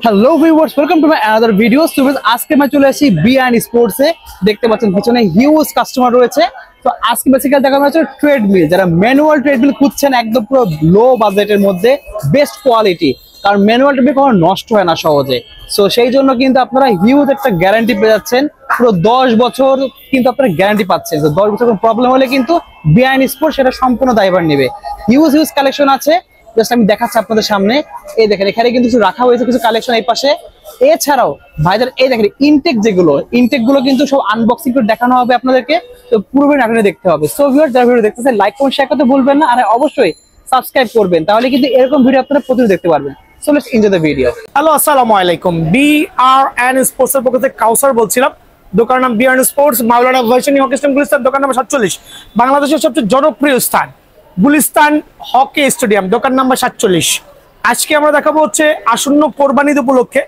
Hello viewers, welcome to my another video. আজকে আমি চলে আসি বি&এন স্পোর্টসে। দেখতে পাচ্ছেন পিছনে হিউজ কাস্টমার রয়েছে। তো আজকে বেসিক্যালি দেখানো হচ্ছে ট্রেডমিল, যারা ম্যানুয়াল ট্রেডমিল খুঁজছেন একদম পুরো লো বাজেটের মধ্যে বেস্ট কোয়ালিটি, কারণ ম্যানুয়াল ট্রেডমিল কখনো নষ্ট হয় না সহজে। সো সেই জন্য কিন্তু আপনারা হিউজ একটা গ্যারান্টি পেয়ে যাচ্ছেন, পুরো 10 বছর কিন্তু আপনারা গ্যারান্টি পাচ্ছেন। তো 10 বছর কোনো প্রবলেম হলে কিন্তু বি&এন স্পোর্টস সেটা সম্পূর্ণ দায়ভার নেবে। হিউজ কালেকশন আছে, জাস্ট আমি দেখাচ্ছি আপনাদের সামনে। এই দেখেন এখানে কিন্তু কিছু রাখা হয়েছে, কিছু কালেকশন এই পাশে। এছাড়াও ভাইদের এই দেখেন ইনটেক গুলো কিন্তু সব আনবক্সিং করে দেখানো হবে আপনাদেরকে। তো পুরো ভিডিও আপনাদের দেখতে হবে। সো ভিউয়ার, যারা ভিডিও দেখতেছেন লাইক কমেন্ট শেয়ার করতে ভুলবেন না, আর অবশ্যই সাবস্ক্রাইব করবেন, তাহলে কিন্তু এরকম ভিডিও আপনারা প্রতিদিন দেখতে পারবেন। So let's enjoy the video. Hello, আসসালামু আলাইকুম। বি&এন স্পোর্টস এর পক্ষ থেকে কাউসার বলছিলাম। দোকানের নাম বি&এন স্পোর্টস, মাওলানা ভার্সিটি হকি স্টেডিয়াম গুলিস্তান, দোকান নাম্বার 47। বাংলাদেশের সবচেয়ে জনপ্রিয় স্থান গুলিস্তান হকি স্টেডিয়াম, দোকান নাম্বার 47। আজকে আমরা দেখাবো হচ্ছে আসন্ন কোরবানি ঈদ উপলক্ষে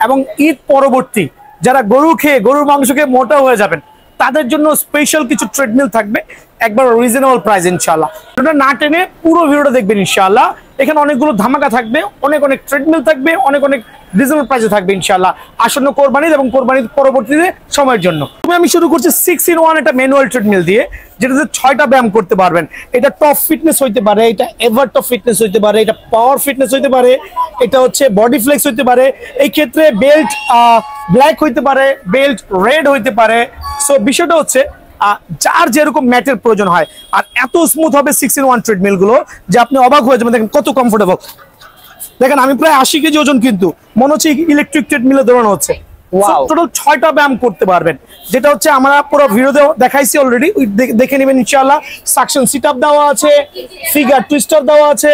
এবং ঈদ পরবর্তী যারা গরু খেয়ে গরুর মাংস খেয়ে মোটা হয়ে যাবেন তাদের জন্য স্পেশাল কিছু ট্রেডমিল থাকবে, একবার রিজনেবল প্রাইস ইনশাআল্লাহ। ওটা না টেনে পুরো ভিডিওটা দেখবেন ইনশাআল্লাহ। এখানে অনেকগুলো ধামাকা থাকবে, অনেক ট্রেডমিল থাকবে, অনেক রিজনেবল প্রাইসে থাকবে ইনশাআল্লাহ আসন্ন কোরবানি এবং কোরবানির পরবর্তীতে সময়ের জন্য। আমি শুরু করছি 6-in-1 একটা ম্যানুয়াল ট্রেডমিল দিয়ে, যেটাতে 6টা ব্যায়াম করতে পারবেন। এটা টপ ফিটনেস হইতে পারে, এটা এভার টপ ফিটনেস হইতে পারে, এটা পাওয়ার ফিটনেস হইতে পারে, এটা হচ্ছে বডি ফ্লেক্স হইতে পারে। এই ক্ষেত্রে বেল্ট ব্ল্যাক হইতে পারে, বেল্ট রেড হইতে পারে। সো বিষয়টা হচ্ছে যার যেরকম ম্যাটের প্রয়োজন হয়, আর এত স্মুথ হবে 6-in-1 ট্রেডমিল গুলো যে আপনি অবাক হয়ে যাবেন। দেখেন কত কমফোর্টেবল। দেখেন আমি প্রায় 80 কেজি ওজন, কিন্তু মনে হচ্ছে ইলেকট্রিক ট্রেডমিলে দৌড়ানো হচ্ছে। টোটাল 6টা ব্যায়াম করতে পারবেন, যেটা হচ্ছে আমরা পুরো ভিডিওতে দেখাইছি অলরেডি, দেখে নেবেন ইনশাআল্লাহ। সাকশন সিট আপ দেওয়া আছে, ফিগার টুইস্টার দেওয়া আছে,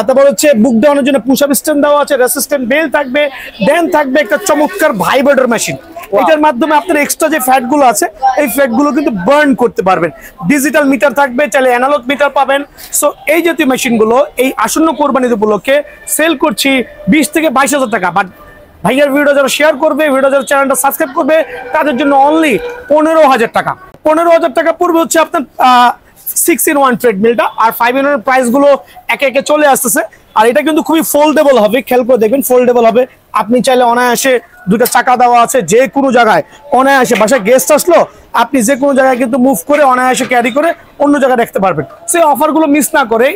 তারপর হচ্ছে বুক ডাউনের জন্য পুশ আপ স্ট্যান্ড দেওয়া আছে, রেসিস্ট্যান্ট বেল্ট থাকবে, দেন থাকবে একটা চমৎকার ভাইব্রেটর মেশিন। এটার মাধ্যমে আপনার এক্সট্রা যে ফ্যাট গুলো আছে এই ফ্যাট গুলো কিন্তু বার্ন করতে পারবেন। ডিজিটাল মিটার থাকবে, চাইলে অ্যানালগ মিটার পাবেন। সো এই জাতীয় মেশিন গুলো এই আসন্ন কোরবানি উপলক্ষে সেল করছি 20 থেকে 22,000 টাকা। বাট ভাইয়ার ভিডিও যারা শেয়ার করবে, ভিডিও যারা চ্যানেলটা সাবস্ক্রাইব করবে, তাদের জন্য অনলি 15,000 টাকা। 15,000 টাকা পড়বে হচ্ছে আপনার 6-in-1 ট্রেডমিলটা। আর 5-in-1 প্রাইস গুলো একে একে চলে আসতেছে। আর এটা কিন্তু খুবই ফোল্ডেবল হবে, খেয়াল করে দেখবেন ফোল্ডেবল হবে। আপনি চাইলে অনায়াসে, দুটা চাকা দেওয়া আছে, যে কোনো জায়গায় অনায়াসে, বাসায় গেস্ট আসলো আপনি যে কোনো জায়গায় কিন্তু মুভ করে অনায়াসে ক্যারি করে অন্য জায়গায় রাখতে পারবেন। সেই অফারগুলো মিস না করে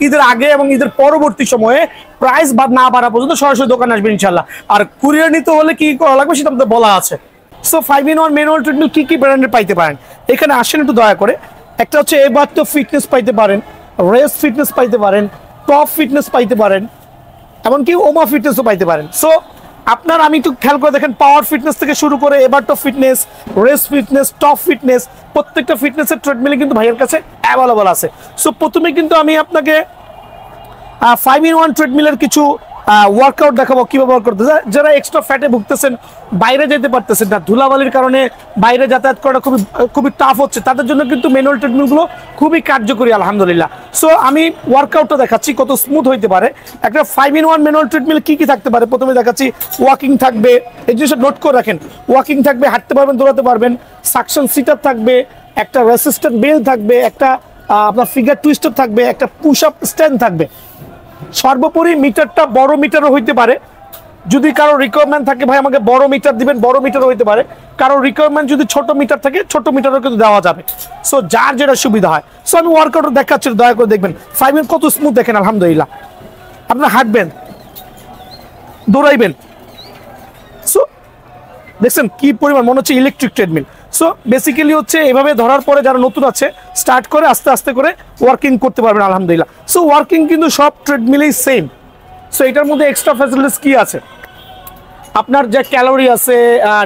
ঈদের আগে এবং ঈদের পরবর্তী সময়ে প্রাইস না বাড়া পর্যন্ত সরাসরি দোকানে আসবেন ইনশাল্লাহ। আর কুরিয়ার নিতে হলে কি করা লাগবে সেটা আমাদের বলা আছে। সো 5-in-1 ম্যানুয়াল ট্রেডমিল কি ব্র্যান্ডের পাইতে পারেন এখানে আসেন একটু দয়া করে। একটা হচ্ছে এবার তো ফিটনেস পাইতে পারেন, রেস ফিটনেস পাইতে পারেন, টপ ফিটনেস পাইতে পারেন, এমনকি ওমা ফিটনেসও পাইতে পারেন। সো আপনার আমি একটু খেয়াল করে দেখেন, পাওয়ার ফিটনেস থেকে শুরু করে এবার top fitness, race fitness, top fitness, প্রত্যেকটা ফিটনেসের ট্রেডমিলে কিন্তু ভাইয়ের কাছে অ্যাভেলেবল আছে। সো প্রথমে কিন্তু আমি আপনাকে 5-in-1 ট্রেডমিলের কিছু ওয়ার্কআউট দেখাবো, কিভাবে ওয়ার্ক করতে। যারা এক্সট্রা ফ্যাটে ভুগতেছেন, বাইরে যেতে পারতেছেন না, ধুলাবালির কারণে বাইরে যাতায়াত করা খুবই টাফ হচ্ছে, তাদের জন্য কিন্তু ম্যানুয়াল ট্রেডমিলগুলো খুবই কার্যকরী আলহামদুলিল্লাহ। সো আমি ওয়ার্কআউটটা দেখাচ্ছি কত স্মুথ হইতে পারে। একটা 5-in-1 ম্যানুয়াল ট্রেডমিল কি থাকতে পারে প্রথমে দেখাচ্ছি। ওয়াকিং থাকবে, এই জিনিসটা নোট করে রাখেন। ওয়াকিং থাকবে, হাঁটতে পারবেন, দৌড়াতে পারবেন। সাকশন সিট আপ থাকবে, একটা রেসিস্ট্যান্ট বেল্ট থাকবে, একটা আপনার ফিগার টুইস্টার থাকবে, একটা পুশ আপ স্ট্যান্ড থাকবে। সর্বোপরি মিটারটা বড় মিটারও হইতে পারে, যদি কারো রিকোয়ারমেন্ট থাকে ভাই আমাকে বড় মিটার দিবেন, বড় মিটারও হইতে পারে। কারো রিকোয়ারমেন্ট যদি ছোট মিটার থাকে, ছোট মিটারও কিন্তু দেওয়া যাবে। সো যার যেটা সুবিধা হয়। সো আমি ওয়ার্কআউট দেখাচ্ছি, দয়া করে দেখবেন। 5-in কত স্মুথ দেখেন আলহামদুলিল্লাহ। আপনারা হাঁটবেন, দৌড়াইবেন, সো দেখছেন কি পরিমাণ মনে হচ্ছে ইলেকট্রিক ট্রেডমিল। সো বেসিক্যালি হচ্ছে এভাবে ধরার পরে যারা নতুন আছে স্টার্ট করে আস্তে আস্তে করে ওয়ার্কিং করতে পারবেন আলহামদুলিল্লাহ। সো ওয়ার্কিং কিন্তু সব ট্রেডমিলেই সেম। সো এটার মধ্যে এক্সট্রা ফ্যাসিলিটিস কি আছে, আপনার যে ক্যালোরি আছে,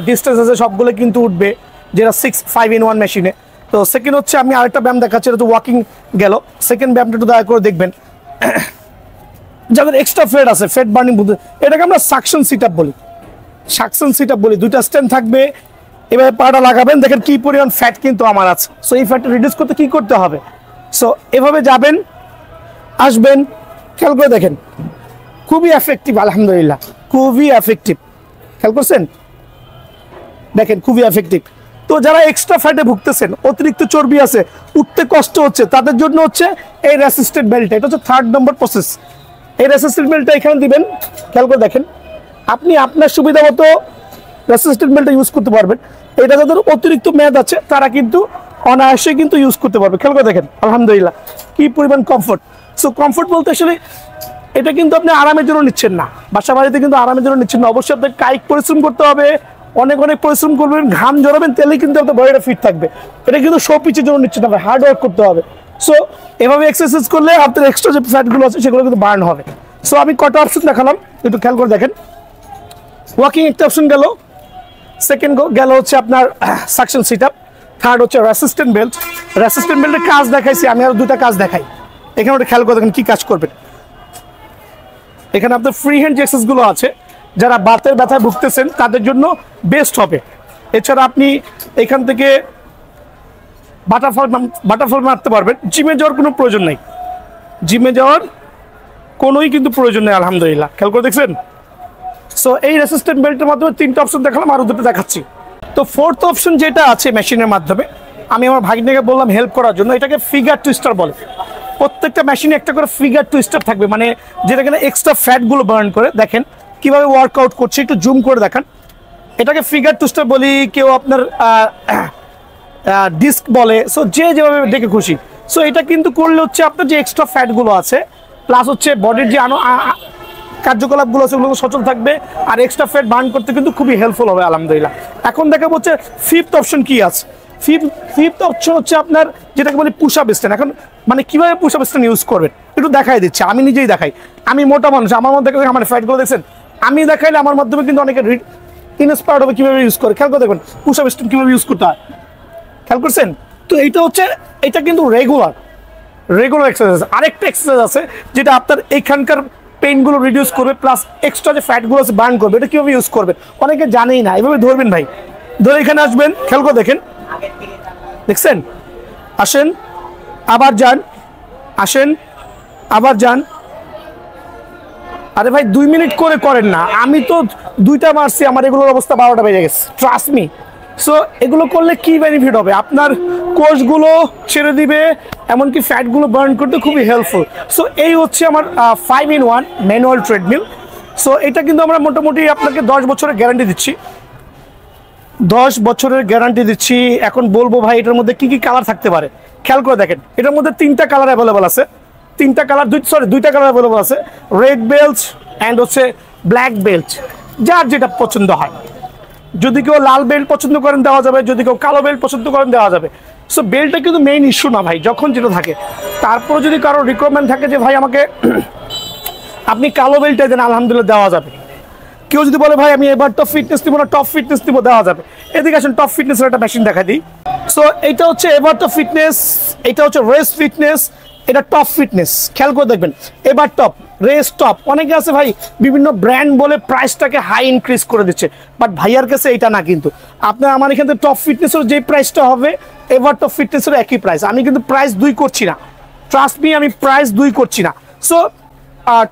ডিস্টেন্স আছে, সবগুলো কিন্তু উঠবে, যেটা 5-in-1 মেশিনে। তো সেকেন্ড হচ্ছে আমি আরেকটা ব্যায়াম দেখাচ্ছি, এটা তো ওয়াকিং গেল। সেকেন্ড ব্যায়ামটা একটু দয়া করে দেখবেন। যাদের এক্সট্রা ফ্যাট আছে, ফ্যাট বার্নিং, এটাকে আমরা সাকশন সিট আপ বলি। সাকশন সিট আপ বলি, দুইটা স্ট্যান্ড থাকবে, এভাবে পাটা লাগাবেন, দেখেন কি পরিমাণ ফ্যাট কিন্তু আমার আছে। সো এই ফ্যাটটা রিডিউস করতে কি করতে হবে। সো এভাবে যাবেন, আসবেন, খেয়াল করে দেখেন খুবই এফেক্টিভ আলহামদুলিল্লাহ, খুবই এফেক্টিভ। খেয়াল করছেন, দেখেন খুবই এফেক্টিভ। তো যারা এক্সট্রা ফ্যাটে ভুগতেছেন, অতিরিক্ত চর্বি আছে, উঠতে কষ্ট হচ্ছে, তাদের জন্য হচ্ছে এই রেসিস্ট্যান্ট বেল্ট। এটা হচ্ছে 3rd নম্বর প্রসেস। এই রেসিস্ট্যান্ট বেল্টটা এখানে দিবেন, খেয়াল করে দেখেন আপনি আপনার সুবিধা মতো রেসিস্ট্যান্ট বেল্টটা ইউজ করতে পারবেন। এটা যাদের অতিরিক্ত মেয়াদ আছে তারা কিন্তু অনায়াসে কিন্তু ইউজ করতে পারবে। খেয়াল করে দেখেন আলহামদুলিল্লাহ কি পরিমাণ কমফোর্ট। সো কমফোর্ট বলতে আসলে এটা কিন্তু আপনি আরামের জন্য নিচ্ছেন না, বাসা বাড়িতে কিন্তু আরামের জন্য নিচ্ছেন না, অবশ্যই আপনাকে কায়িক পরিশ্রম করতে হবে, অনেক অনেক পরিশ্রম করবেন, ঘাম জড়াবেন, তেলেই কিন্তু আপনার বডিটা ফিট থাকবে। এটা কিন্তু শো পিচের জন্য নিচ্ছেন না, হার্ড ওয়ার্ক করতে হবে। সো এভাবে এক্সারসাইজ করলে আপনার এক্সট্রা যে ফ্যাটগুলো আছে সেগুলো কিন্তু বার্ন হবে। সো আমি কটা অপশন দেখালাম, একটু খেয়াল করে দেখেন। ওয়াকিং একটা অপশন গেল, সেকেন্ড গেল হচ্ছে আপনার সাকশন সিট আপ, থার্ড হচ্ছে রেসিস্ট্যান্ট বেল্ট। রেসিস্ট্যান্ট বেল্টের কাজ দেখাইছি, আমি আরো দুটা কাজ দেখাই। এখানে ওটা খেয়াল করে দেখেন কি কাজ করবেন। এখানে আপনার ফ্রি হ্যান্ড যে এক্সারসাইজগুলো আছে, যারা বাতের ব্যথায় ভুগতেছেন তাদের জন্য বেস্ট হবে। এছাড়া আপনি এখান থেকে বাটারফ্লাই মারতে পারবেন। জিমে যাওয়ার কোনো প্রয়োজন নেই, জিমে যাওয়ার কোনোই কিন্তু প্রয়োজন নেই আলহামদুলিল্লাহ। খেয়াল করে দেখছেন। সো এই রেসিস্ট্যান্ট বেল্টের মাধ্যমে তিনটা অপশন দেখালাম, আরও দুটো দেখাচ্ছি। তো ফোর্থ অপশন যেটা আছে মেশিনের মাধ্যমে, আমি আমার ভাগ্নিকে বললাম হেল্প করার জন্য, এটাকে ফিগার টুইস্টার বলে। প্রত্যেকটা মেশিনে একটা করে ফিগার টুইস্টার থাকবে, মানে যেটা কিনা এক্সট্রা ফ্যাটগুলো বার্ন করে। দেখেন কিভাবে ওয়ার্কআউট করছে, একটু জুম করে দেখান। এটাকে ফিগার টুইস্টার বলি, কেউ আপনার ডিস্ক বলে। সো যে যেভাবে ডেকে খুশি। সো এটা কিন্তু করলে হচ্ছে আপনার যে এক্সট্রা ফ্যাটগুলো আছে প্লাস হচ্ছে বডির যে কার্যকলাপগুলো আছে ওগুলো সচল থাকবে, আর এক্সট্রা ফ্যাট বার্ন করতে কিন্তু খুবই হেল্পফুল হবে আলহামদুলিল্লাহ। এখন দেখা হচ্ছে ফিফথ অপশন কি আছে। ফিফথ অপশন হচ্ছে আপনার যেটাকে বলি পুশ আপ স্ট্যান্ড। এখন মানে কিভাবে পুশ আপ স্ট্যান্ড ইউজ করবেন একটু দেখাই দিচ্ছি, আমি নিজেই দেখাই। আমি মোটা মানুষ, আমার মধ্যে আমার ফ্যাটগুলো দেখছেন, আমি দেখাইলে আমার মাধ্যমে কিন্তু অনেকে ইন্সপায়ার্ড হবে কিভাবে ইউজ করে। খেয়াল করে দেখবেন পুশ আপ স্ট্যান্ড কিভাবে ইউজ করতে হয়, খেয়াল করছেন তো। এইটা হচ্ছে, এটা কিন্তু রেগুলার এক্সারসাইজ। আরেকটা এক্সারসাইজ আছে যেটা আপনার এইখানকার পেইনগুলো রিডিউস করবে, প্লাস এক্সট্রা যে ফ্যাটগুলো আছে বার্ন করবে। এটা কীভাবে ইউজ করবেন অনেকে জানেই না। এভাবে ধরবেন ভাই, ধরে এখানে আসবেন, খেয়াল করে দেখেন, দেখছেন, আসেন আবার যান, আসেন আবার যান। আরে ভাই 2 মিনিট করে করেন না, আমি তো 2টা মারছি, আমার এগুলোর অবস্থা 12টা বেজে গেছে, ট্রাস্ট মি। সো এগুলো করলে কি বেনিফিট হবে, আপনার কোষগুলো ছেড়ে দিবে, এমনকি ফ্যাটগুলো বার্ন করতে খুবই হেল্পফুল। সো এই হচ্ছে আমার 5-in-1 ম্যানুয়াল ট্রেডমিল। সো এটা কিন্তু আমরা মোটামুটি আপনাকে 10 বছরের গ্যারান্টি দিচ্ছি, 10 বছরের গ্যারান্টি দিচ্ছি। এখন বলবো ভাই এটার মধ্যে কি কি কালার থাকতে পারে, খেয়াল করে দেখেন। এটার মধ্যে 3টা কালার অ্যাভেলেবল আছে, 2টা কালার অ্যাভেলেবল আছে, রেড বেল্ট অ্যান্ড হচ্ছে ব্ল্যাক বেল্ট, যার যেটা পছন্দ হয়। যদি কেউ লাল বেল্ট পছন্দ করেন দেওয়া যাবে, যদি কেউ কালো বেল্ট পছন্দ করেন দেওয়া যাবে। সো বেল্টটা কিন্তু মেইন ইস্যু না ভাই, যখন যেটা থাকে। তারপর যদি কারো রিকোয়ারমেন্ট থাকে যে ভাই আমাকে আপনি কালো বেল্টটা দেন, আলহামদুলিল্লাহ দেওয়া যাবে। কেউ যদি বলে ভাই আমি এবার টপ ফিটনেস দিব না, টপ ফিটনেস দিব, দেওয়া যাবে। এদিকে আসেন টপ ফিটনেসের একটা মেশিন দেখা দিই। সো এটা হচ্ছে এবার টপ ফিটনেস, এটা হচ্ছে রেস ফিটনেস, এটা টপ ফিটনেস। খেয়াল করে দেখবেন, এবার টপ, রেস টপ। অনেকে আছে ভাই বিভিন্ন ব্র্যান্ড বলে প্রাইসটাকে হাই ইনক্রিজ করে দিচ্ছে, বাট ভাইয়ার কাছে এটা না। কিন্তু আপনার আমার এখান থেকে টপ ফিটনেসের যে প্রাইসটা হবে এবার টপ ফিটনেসের একই প্রাইস। আমি কিন্তু প্রাইস 2 করছি না, ট্রাস্ট মি, আমি প্রাইস 2 করছি না। সো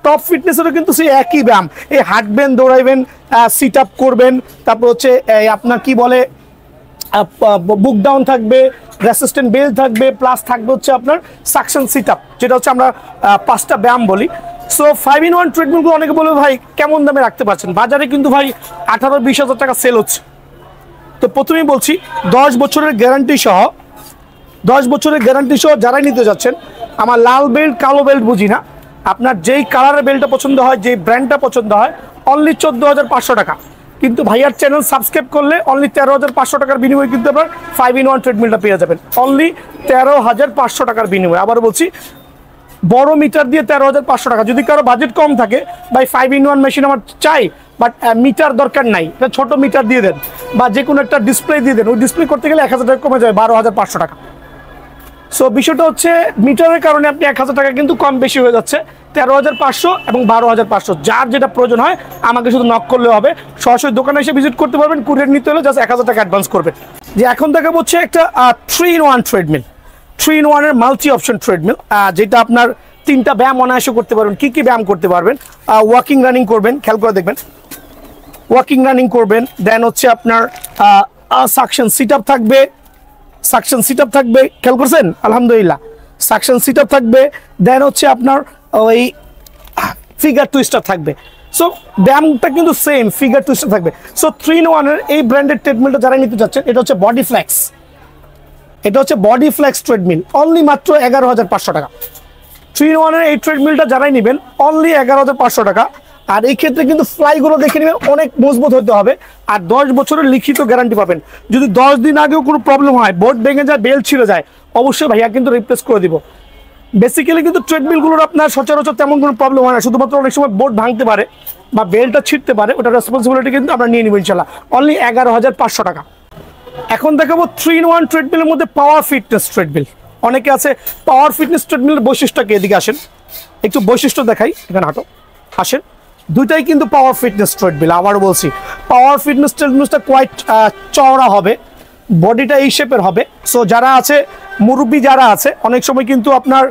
টপ ফিটনেসেরও কিন্তু সেই একই ব্যায়াম, এই হাঁটবেন, দৌড়াইবেন, সিট আপ করবেন, তারপর হচ্ছে আপনার কি বলে বুক ডাউন থাকবে, রেসিস্ট্যান্ট বেল্ট থাকবে, প্লাস থাকবে হচ্ছে আপনার সাকশন সিট আপ, যেটা হচ্ছে আমরা 5টা ব্যায়াম বলি। সো 5-in-1 ট্রিটমেন্টগুলো অনেকে বলবে ভাই কেমন দামে রাখতে পারছেন, বাজারে কিন্তু ভাই 18-20 হাজার টাকা সেল হচ্ছে। তো প্রথমেই বলছি 10 বছরের গ্যারান্টি সহ, 10 বছরের গ্যারান্টি সহ যারাই নিতে যাচ্ছেন, আমার লাল বেল্ট কালো বেল্ট বুঝি না, আপনার যেই কালারের বেল্টটা পছন্দ হয়, যেই ব্র্যান্ডটা পছন্দ হয়, অনলি 14,500 টাকা। কিন্তু ভাইয়ার চ্যানেল সাবস্ক্রাইব করলে অনলি 13,500 টাকার বিনিময়ে কিন্তু আপনার 5-in-1 ট্রেডমিলটা পেয়ে যাবেন, অনলি 13,500 টাকার বিনিময়ে। আবার বলছি বড় মিটার দিয়ে 13,500 টাকা। যদি কারো বাজেট কম থাকে, ভাই 5-in-1 মেশিন আমার চাই, বাট মিটার দরকার নাই, এটা ছোট মিটার দিয়ে দেন, বা যে কোনো একটা ডিসপ্লে দিয়ে দেন। ওই ডিসপ্লে করতে গেলে 1,000 টাকা কমে যায়, 12,500 টাকা। সো বিষয়টা হচ্ছে মিটারের কারণে আপনি 1,000 টাকা কিন্তু কম বেশি হয়ে যাচ্ছে, 13,500 এবং 12,500। যার যেটা প্রয়োজন হয় আমাকে শুধু নক করলে হবে, সরাসরি দোকানে এসে ভিজিট করতে পারবেন। কুরিয়ার নিতে হলে জাস্ট 1,000 টাকা অ্যাডভান্স করবেন। যে এখন দেখাবো হচ্ছে একটা 3-in-1 ট্রেডমিল, 3-in-1 এর মাল্টি অপশন ট্রেডমিল, যেটা আপনার 3টা ব্যায়াম অনায়াসে করতে পারবেন। কি কি ব্যায়াম করতে পারবেন, ওয়াকিং রানিং করবেন, খেয়াল করে দেখবেন, ওয়াকিং রানিং করবেন। দেন হচ্ছে আপনার সাকশন সিট আপ থাকবে, সাকশন সিট আপ থাকবে, খেয়াল করছেন আলহামদুলিল্লাহ, সাকশন সিট আপ থাকবে। দেন হচ্ছে আপনার ওই ফিগার টুইস্টার থাকবে। সো ব্যায়ামটা কিন্তু সেম, ফিগার টুইস্টার থাকবে। সো 3-in-1 এর এই ব্র্যান্ডেড ট্রেডমিলটা যারা নিতে চাচ্ছেন, এটা হচ্ছে বডি ফ্লেক্স, এটা হচ্ছে বডি ফ্লেক্স ট্রেডমিল, অনলি মাত্র 11,500 টাকা। 3-in-1 এর এই ট্রেডমিলটা যারাই নেবেন অনলি 11,500 টাকা। আর এই ক্ষেত্রে কিন্তু ফ্লাইগুলো দেখে নেবেন, অনেক মজবুত হতে হবে, আর 10 বছরের লিখিত গ্যারান্টি পাবেন। যদি 10 দিন আগেও কোনো প্রবলেম হয়, বোর্ড ভেঙে যায়, বেল্ট ছিঁড়ে যায়, অবশ্যই ভাইয়া কিন্তু রিপ্লেস করে দিব। বেসিক্যালি কিন্তু ট্রেডমিলগুলোর আপনার সচরাচর তেমন কোনো প্রবলেম হয় না, শুধুমাত্র অনেক সময় বোর্ড ভাঙতে পারে বা বেল্টটা ছিঁড়তে পারে, ওটার রেসপন্সিবিলিটি কিন্তু আমরা নিয়ে নিব ইনশাল্লাহ। অনলি 11,500 টাকা। এখন দেখাবো 3-in-1 ট্রেডমিলের মধ্যে পাওয়ার ফিটনেস ট্রেডমিল। অনেকে আছে পাওয়ার ফিটনেস ট্রেডমিলের বৈশিষ্ট্যকে, এদিকে আসেন একটু বৈশিষ্ট্য দেখাই, এখানে হাঁটো, আসেন। দুইটাই কিন্তু পাওয়ার ফিটনেস ট্রেডমিল। আবারও বলছি, পাওয়ার ফিটনেস ট্রেডমিলটা কোয়াইট চওড়া হবে, বডিটা এই শেপের হবে। সো যারা আছে মুরব্বী যারা আছে, অনেক সময় কিন্তু আপনার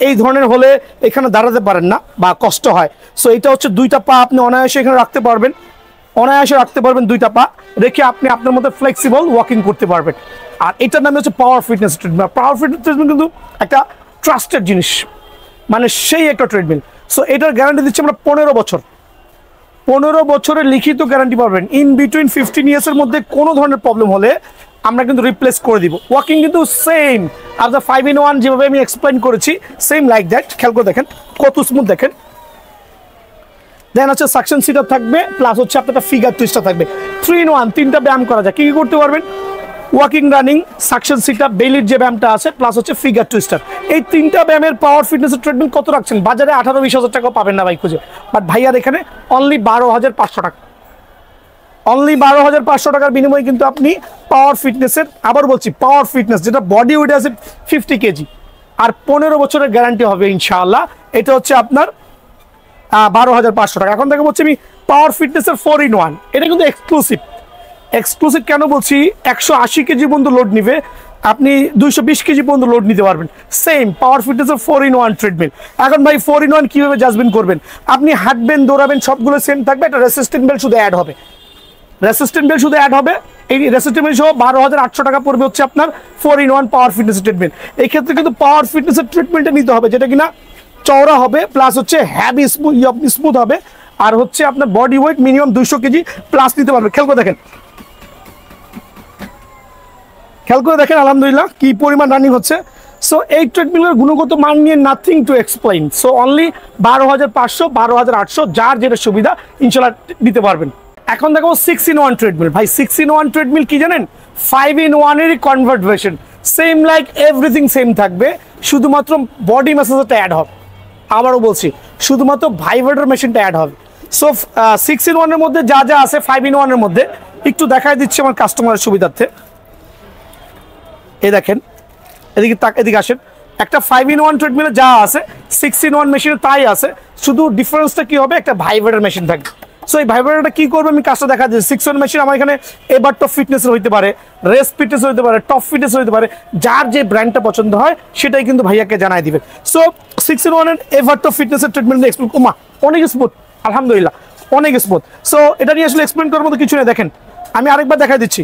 এই ধরনের হলে এখানে দাঁড়াতে পারেন না বা কষ্ট হয়। সো এটা হচ্ছে দুইটা পা আপনি অনায়াসে এখানে রাখতে পারবেন, অনায়াসে রাখতে পারবেন, দুইটা পা রেখে আপনি আপনার মধ্যে ফ্লেক্সিবল ওয়াকিং করতে পারবেন। আর এটার নামে হচ্ছে পাওয়ার ফিটনেস ট্রেডমিল। পাওয়ার ফিটনেস ট্রেডমিল কিন্তু একটা ট্রাস্টেড জিনিস, মানে সেই একটা ট্রেডমিল। সো এটার গ্যারান্টি দিচ্ছি আমরা 15 বছর, 15 বছরের লিখিত গ্যারান্টি পাবেন। ইন বিটুইন 15 ইয়ার্সের মধ্যে কোনো ধরনের প্রবলেম হলে আমরা কিন্তু রিপ্লেস করে দিব। ওয়াকিং কিন্তু সেম আজ 5-in-1 যেভাবে আমি এক্সপ্লেন করেছি, সেম লাইক দ্যাট। খেয়াল করে দেখেন কত স্মুথ, দেখেন। দেন হচ্ছে সাকশন সিটার থাকবে, প্লাস হচ্ছে আপনার ফিগার টুইস্টার থাকবে। 3-in-1 তিনটা ব্যায়াম করা যায়। কি কি করতে পারবেন? ওয়াকিং, রানিং, সাকশন সিটআপ, বেলির যে ব্যায়ামটা আছে, প্লাস হচ্ছে ফিগার টুইস্টার। এই তিনটা ব্যায়ামের পাওয়ার ফিটনেসের ট্রেডমিল কত রাখছেন? বাজারে 18-20 টাকা পাবেন না ভাই খুঁজে, বাট ভাইয়ার এখানে অনলি 12,500 টাকা। অনলি 12,500 টাকার বিনিময়ে কিন্তু আপনি পাওয়ার ফিটনেসের, আবার বলছি পাওয়ার ফিটনেস, যেটা বডি ওয়েট আছে 50 কেজি, আর 15 বছরের গ্যারান্টি হবে ইনশাআল্লাহ। এটা হচ্ছে আপনার 12,500 টাকা। এখন দেখো হচ্ছে আমি পাওয়ার ফিটনেসের 4-in-1, এটা কিন্তু এক্সক্লুসিভ। এক্সক্লুসিভ কেন বলছি? 180 কেজি পর্যন্ত লোড নিবে, আপনি 220 কেজি পর্যন্ত লোড নিতে পারবেন। সেম পাওয়ার ফিটনেসের 4-in-1 ট্রেডমিল। এখন ভাই 4-in-1 কিভাবে জাজমেন্ট করবেন? আপনি হাঁটবেন, দৌড়াবেন, সবগুলো সেম থাকবে, একটা রেসিস্ট্যান্ট বেল্ট শুধু অ্যাড হবে। রেসিস্ট্যান্ট বেল্ট শুধু অ্যাড হবে। এই রেসিস্ট্যান্ট বেল্ট সহ 12,800 টাকা পড়বে হচ্ছে আপনার 4-in-1 পাওয়ার ফিটনেস ট্রিটমেন্ট। এই ক্ষেত্রে কিন্তু পাওয়ার ফিটনেসের ট্রিটমেন্টটা নিতে হবে, যেটা কিনা চওড়া হবে, প্লাস হচ্ছে হ্যাভি স্মুথ হবে, আর হচ্ছে আপনার body weight minimum 200 KG plus নিতে পারবে। খেয়াল করে দেখেন, খেয়াল করে দেখেন আলহামদুলিল্লাহ কি পরিমাণ রানিং হচ্ছে। সো এই ট্রেডমিলের গুণগত মান নিয়ে nothing to explain. So only 12,500, 12,800, যার যেটা সুবিধা ইনশাল্লাহ দিতে পারবেন। এখন দেখো 6-in-1 ট্রেডমিল। ভাই 6-in-1 ট্রেডমিল কি জানেন? 5-in-1 এরই convert version. Same like everything same থাকবে, শুধুমাত্র বডি ম্যাসাজটা অ্যাড হবে। আবারও বলছি, শুধুমাত্র ভাইব্রেটর মেশিনটা অ্যাড হবে। সো 6-in-1 এর মধ্যে যা যা আছে 5-in-1 এর মধ্যে একটু দেখাই দিচ্ছি আমার কাস্টমারের সুবিধার্থে। এই দেখেন, এদিকে আসেন। একটা 5-in-1 ট্রেডমিলে যা আছে 6-in-1 মেশিনে তাই আছে, শুধু ডিফারেন্সটা কি হবে? একটা ভাইব্রেটর মেশিন থাকবে। সো এই ভাইব্রেটরটা কি করবে আমি কাজটা দেখা দিচ্ছি। 6-in মেশিন আমার এখানে এবার টপ ফিটনেসের হইতে পারে, রেস ফিটনেস হইতে পারে, টপ ফিটনেস হইতে পারে, যার যে ব্র্যান্ডটা পছন্দ হয় সেটাই কিন্তু ভাইয়াকে জানাই দিবে। সো 6-in-1 এর এভার টপ ফিটনেসের ট্রিটমেন্ট এক্সপ্লেন, ওমা অনেক স্মুথ, আলহামদুলিল্লাহ অনেক স্মুথ। সো এটা নিয়ে আসলে এক্সপ্লেন করার মতো কিছু নেই। দেখেন আমি আরেকবার দেখাই দিচ্ছি,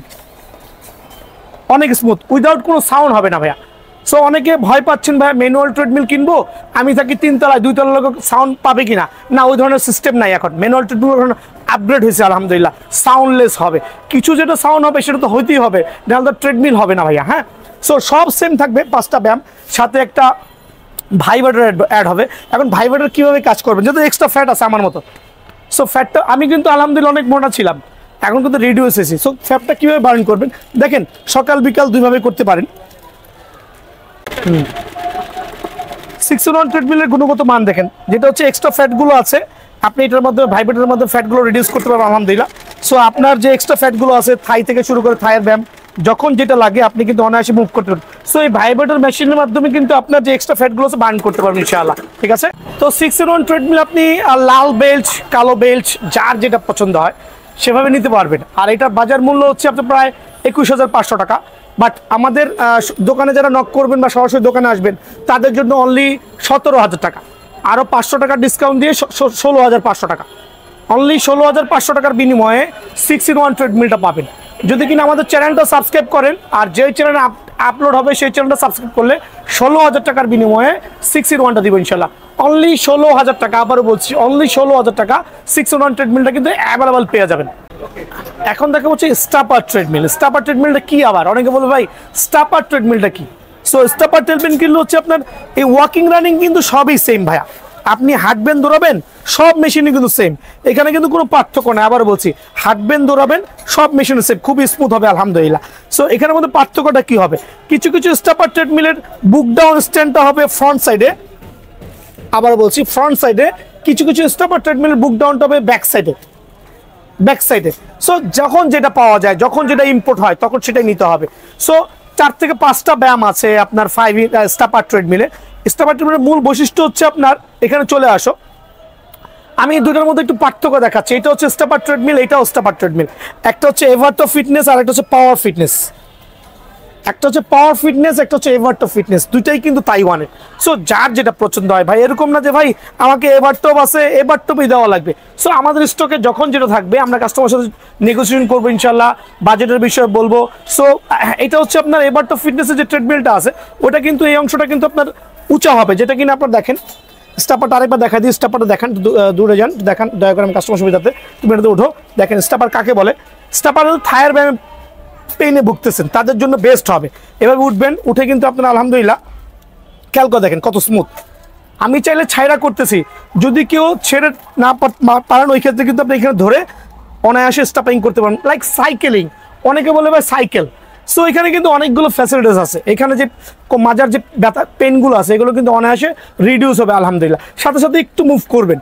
অনেক স্মুথ, উইদাউট কোনো সাউন্ড হবে না ভাইয়া। সো অনেকে ভয় পাচ্ছেন ভাইয়া ম্যানুয়াল ট্রেডমিল কিনবো, আমি থাকি 3 তলায়, 2 তলার লোক সাউন্ড পাবে কিনা। না, ওই ধরনের সিস্টেম নাই এখন। ম্যানুয়াল ট্রেডমিল আপগ্রেড হয়েছে আলহামদুলিল্লাহ, সাউন্ডলেস হবে। কিছু যেটা সাউন্ড হবে সেটা তো হইতেই হবে, নাহলে তো ট্রেডমিল হবে না ভাইয়া। হ্যাঁ, সো সব সেম থাকবে, 5টা ব্যায়াম, সাথে একটা ভাইব্রেটর অ্যাড হবে। এখন ভাইব্রেটর কীভাবে কাজ করবে? যেহেতু এক্সট্রা ফ্যাট আছে আমার মতো, সো ফ্যাটটা আমি কিন্তু আলহামদুলিল্লাহ অনেক মোটা ছিলাম, এখন কিন্তু রিডিউস হয়েছি। সো ফ্যাটটা কীভাবে বার্ন করবেন? দেখেন সকাল বিকাল দুইভাবে করতে পারেন। 6-in-1 ট্রেডমিলের গুণগত মান দেখেন, যেটা হচ্ছে এক্সট্রা ফ্যাটগুলো আছে আপনি এটার মধ্যে ভাইব্রেটরের মধ্যে ফ্যাটগুলো রিডিউস করতে পারবেন আলহামদুলিল্লাহ। সো আপনার যে এক্সট্রা ফ্যাটগুলো আছে থাই থেকে শুরু করে থাইয়ের ব্যায়াম, যখন যেটা লাগে আপনি কিন্তু অনায়াসে মুভ করতে পারবেন। সো এই ভাইব্রেটর মেশিনের মাধ্যমে কিন্তু আপনার যে এক্সট্রা ফ্যাটগুলো আছে বার্ন করতে পারবেন ইনশাআল্লাহ। ঠিক আছে, তো 6-in-1 ট্রেডমিল আপনি লাল বেল্ট, কালো বেল্ট, যার যেটা পছন্দ হয় সেভাবে নিতে পারবেন। আর এটার বাজার মূল্য হচ্ছে আপনার প্রায় 21,500 টাকা। বাট আমাদের দোকানে যারা নক করবেন বা সরাসরি দোকানে আসবেন তাদের জন্য অনলি 17,000 টাকা, আরও 500 টাকা ডিসকাউন্ট দিয়ে 16,500 টাকা। অনলি 16,500 টাকার বিনিময়ে 6-in-1 ট্রেডমিলটা পাবেন যদি কিনা আমাদের চ্যানেলটা সাবস্ক্রাইব করেন। আর যে চ্যানেলে আপলোড হবে সেই চ্যানেলটা সাবস্ক্রাইব করলে 16,000 টাকার বিনিময়ে 6-in-1টা দিব ইনশাল্লাহ। অনলি 16,000 টাকা, আবারও বলছি অনলি 16,000 টাকা 6-in-1 ট্রেডমিলটা কিন্তু অ্যাভেলেবল পেয়ে যাবেন। এখন দেখা হচ্ছে স্টাপার ট্রেডমিল। স্টাপার ট্রেডমিলটা কি? আবার অনেকে বলবে ভাই স্টাপার ট্রেডমিলটা কি? সো স্টাপার ট্রেডমিল কিন্তু হচ্ছে আপনার এই ওয়াকিং রানিং কিন্তু সবই সেম ভাইয়া, আপনি হাঁটবেন দৌড়াবেন সব মেশিনই কিন্তু সেম, এখানে কিন্তু কোনো পার্থক্য নেই। আবার বলছি হাঁটবেন দৌড়াবেন সব মেশিন সেম, খুবই স্মুথ হবে আলহামদুলিল্লাহ। সো এখানের মধ্যে পার্থক্যটা কি হবে? কিছু কিছু স্টাপার ট্রেডমিলের বুক ডাউন স্ট্যান্ডটা হবে ফ্রন্ট সাইডে, আবার বলছি ফ্রন্ট সাইডে, কিছু কিছু স্টাপার ট্রেডমিলের বুক ডাউনটা হবে ব্যাক সাইডে। সো যখন যেটা পাওয়া যায়, যখন যেটা ইম্পোর্ট হয় তখন সেটাই নিতে হবে। সো 4 থেকে 5টা ব্যায়াম আছে আপনার স্টাপার ট্রেডমিলে। স্টাপার ট্রেডমিলের মূল বৈশিষ্ট্য হচ্ছে আপনার, এখানে চলে আসো, আমি দুটোর মধ্যে একটু পার্থক্য দেখাচ্ছি। এটা হচ্ছে স্টাপার ট্রেডমিল, এটাও স্টাপার ট্রেডমিল। একটা হচ্ছে এভারটো ফিটনেস আর একটা হচ্ছে পাওয়ার ফিটনেস। একটা হচ্ছে পাওয়ার ফিটনেস, একটা হচ্ছে এভারটো ফিটনেস, দুইটাই কিন্তু তাইওয়ানের। সো যার যেটা পছন্দ হয় ভাই, এরকম না যে ভাই আমাকে এভারটপ আছে এভারটপই দেওয়া লাগবে। সো আমাদের স্টকে যখন যেটা থাকবে আমরা কাস্টমার সাথে নেগোসিয়েশন করবো ইনশাল্লাহ, বাজেটের বিষয়ে বলবো। সো এটা হচ্ছে আপনার এভারটপ ফিটনেসের যে ট্রেডমিলটা আছে ওটা কিন্তু এই অংশটা কিন্তু আপনার উঁচা হবে, যেটা কিনা আপনার দেখেন। স্টাপারটা আরেকবার দেখা দিই, স্টাপারটা দেখান, দূরে যান, দেখান দয়া করে, আমি কাস্টমার সুবিধাতে তুমি এটাতে উঠো। দেখেন স্টাপার কাকে বলে? স্টাপার থায়ের ব্যায়ামে পেইনে ভুগতেছেন তাদের জন্য বেস্ট হবে। এভাবে উঠবেন, উঠে কিন্তু আপনার আলহামদুলিল্লাহ খেয়াল করে দেখেন কত স্মুথ। আমি চাইলে ছাইরা করতেছি, যদি কেউ ছেড়ে না পারেন ওই ক্ষেত্রে কিন্তু আপনি এখানে ধরে অনায়াসে স্টাপিং করতে পারেন, লাইক সাইকেলিং। অনেকে বলে ভাই সাইকেল। সো এখানে কিন্তু অনেকগুলো ফ্যাসিলিটিস আছে, এখানে যে মাজার যে ব্যথা পেনগুলো আছে এগুলো কিন্তু অনায়াসে রিডিউস হবে আলহামদুলিল্লাহ। সাথে সাথে একটু মুভ করবেন,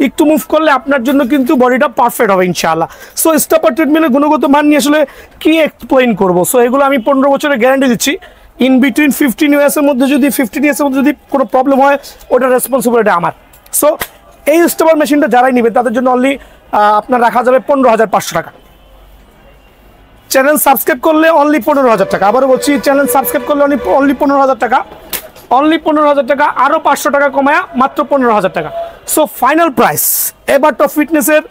একটু মুভ করলে আপনার জন্য কিন্তু বডিটা পারফেক্ট হবে ইনশাআল্লাহ। সো স্টাপার ট্রেডমিলের গুণগত মান নিয়ে আসলে কি এক্সপ্লেইন করবো? সো এগুলো আমি 15 বছরের গ্যারান্টি দিচ্ছি। ইন বিটুইন 15 ইয়ার্সের মধ্যে যদি 15 ইয়ার্সের মধ্যে যদি কোনো প্রবলেম হয় ওটার রেসপন্সিবিলিটি আমার। সো এই স্টাপার মেশিনটা যারাই নেবে তাদের জন্য অনলি আপনার রাখা যাবে 15,500 টাকা। চ্যানেল সাবস্ক্রাইব করলে অনলি 15,000 টাকা। আবারও বলছি চ্যানেল সাবস্ক্রাইব করলে অনলি 15,000 টাকা, অনলি 15,000 টাকা, আরও 500 টাকা কমায়া মাত্র 15,000 টাকা। সো ফাইনাল প্রাইস এভারটপ ফিটনেসের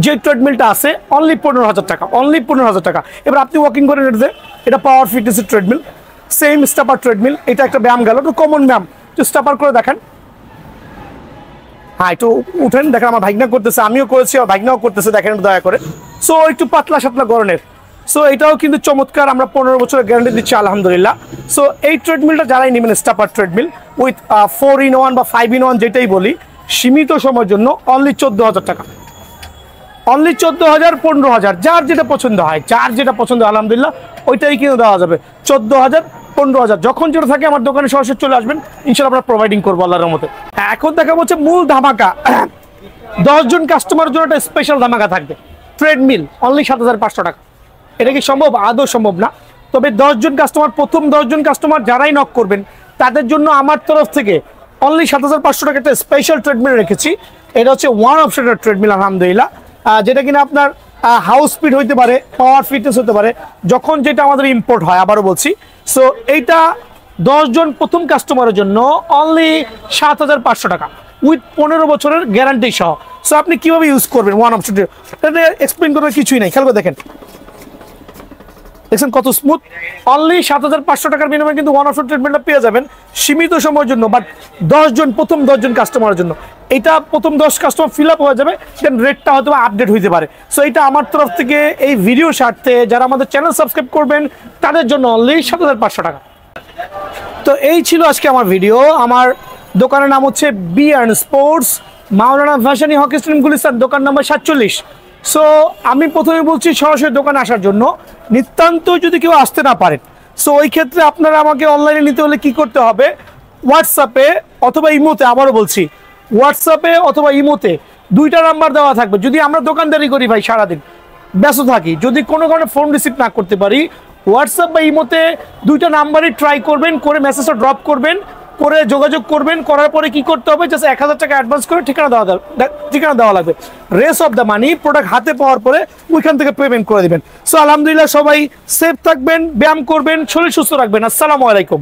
যে ট্রেডমিলটা আছে অনলি 15,000 টাকা, অনলি 15,000 টাকা। এবার আপনি ওয়াকিং করেন এটাতে, এটা পাওয়ার ফিটনেসের ট্রেডমিল, সেম স্টাপার ট্রেডমিল। এটা একটা ব্যায়াম গেল, একটু কমন ব্যায়াম, একটু স্টাপার করে দেখেন। হ্যাঁ একটু উঠেন, দেখেন আমার ভাইগনা করতেছে, আমিও করেছি আর ভাইগনাও করতেছে, দেখেন একটু দয়া করে। সো একটু পাতলা সাতলা গরনের। সো এটাও কিন্তু চমৎকার, আমরা 15 বছরের গ্যারান্টি দিচ্ছি আলহামদুলিল্লাহ। সো এই ট্রেডমিলটা যারাই নেবেন স্টাপার ট্রেডমিল উইথ 4-in-1 বা 5-in-1 যেটাই বলি, সীমিত সময়ের জন্য অনলি 14,000 টাকা, অনলি 14,000, 15,000, যার যেটা পছন্দ হয়, যার যেটা পছন্দ আলহামদুলিল্লাহ ওইটাই কিন্তু দেওয়া যাবে। 14,000, 15,000 যখন যেটা থাকে আমার দোকানে সরাসরি চলে আসবেন, ইনশাল্লাহ আমরা প্রোভাইডিং করবো আল্লাহর মতে। এখন দেখা হচ্ছে মূল ধামাকা, 10 জন কাস্টমারের জন্য একটা স্পেশাল ধামাকা থাকবে। ট্রেডমিল অনলি 7,500 টাকা। এটা কি সম্ভব? আদৌ সম্ভব না। তবে 10 জন কাস্টমার, প্রথম 10 জন কাস্টমার যারাই নক করবেন তাদের জন্য আমার তরফ থেকে অনলি 7,500 টাকা একটা স্পেশাল ট্রেডমিল রেখেছি। এটা হচ্ছে ওয়ান অপশনের ট্রেডমিল আলহামদুলিল্লাহ, যেটা কিনা আপনার হাউস স্পিড হইতে পারে, পাওয়ার ফিটনেস হতে পারে, যখন যেটা আমাদের ইম্পোর্ট হয়, আবারও বলছি। সো এইটা 10 জন প্রথম কাস্টমারের জন্য অনলি 7,500 টাকা উইথ 15 বছরের গ্যারান্টি সহ। সো আপনি কিভাবে ইউজ করবেন ওয়ান অপশন, এক্সপ্লেন করার কিছুই নাই, খেয়াল করে দেখেন, দেখছেন কত স্মুথ। অনলি 7,500 টাকার বিনিময়ে কিন্তু ওয়ান অপশন ট্রিটমেন্টটা পেয়ে যাবেন সীমিত সময়ের জন্য, বাট 10 জন, প্রথম 10 জন কাস্টমারের জন্য। এটা প্রথম 10 কাস্টমার ফিল আপ হয়ে যাবে, দেন রেটটা হয়তো আপডেট হইতে পারে। সো এটা আমার তরফ থেকে এই ভিডিও স্বার্থে যারা আমাদের চ্যানেল সাবস্ক্রাইব করবেন তাদের জন্য অনলি 7,500 টাকা। তো এই ছিল আজকে আমার ভিডিও। আমার দোকানের নাম হচ্ছে বি&এন স্পোর্টস, মাওলানা ভাসানী হকি স্টেডিয়াম, গুলিস্তান, দোকান নাম্বার 47। সো আমি প্রথমে বলছি সরাসরি দোকানে আসার জন্য, নিতান্ত যদি কেউ আসতে না পারেন, সো ওই ক্ষেত্রে আপনারা আমাকে অনলাইনে নিতে হলে কি করতে হবে, হোয়াটসঅ্যাপে অথবা ইমোতে, আবারও বলছি হোয়াটসঅ্যাপে অথবা ইমোতে 2টা নাম্বার দেওয়া থাকবে। যদি আমরা দোকানদারি করি ভাই, সারাদিন ব্যস্ত থাকি, যদি কোনো কারণে ফোন রিসিভ না করতে পারি, হোয়াটসঅ্যাপ বা ইমোতে 2টা নাম্বারই ট্রাই করবেন, করে মেসেজটা ড্রপ করবেন, করে যোগাযোগ করবেন। করার পরে কি করতে হবে, জাস্ট 1,000 টাকা অ্যাডভান্স করে ঠিকানা দেওয়া লাগবে। Rest of the money product হাতে পাওয়ার পরে ওইখান থেকে পেমেন্ট করে দিবেন। সো আলহামদুলিল্লাহ, সবাই সেফ থাকবেন, ব্যায়াম করবেন, শরীর সুস্থ রাখবেন। আসসালামু আলাইকুম।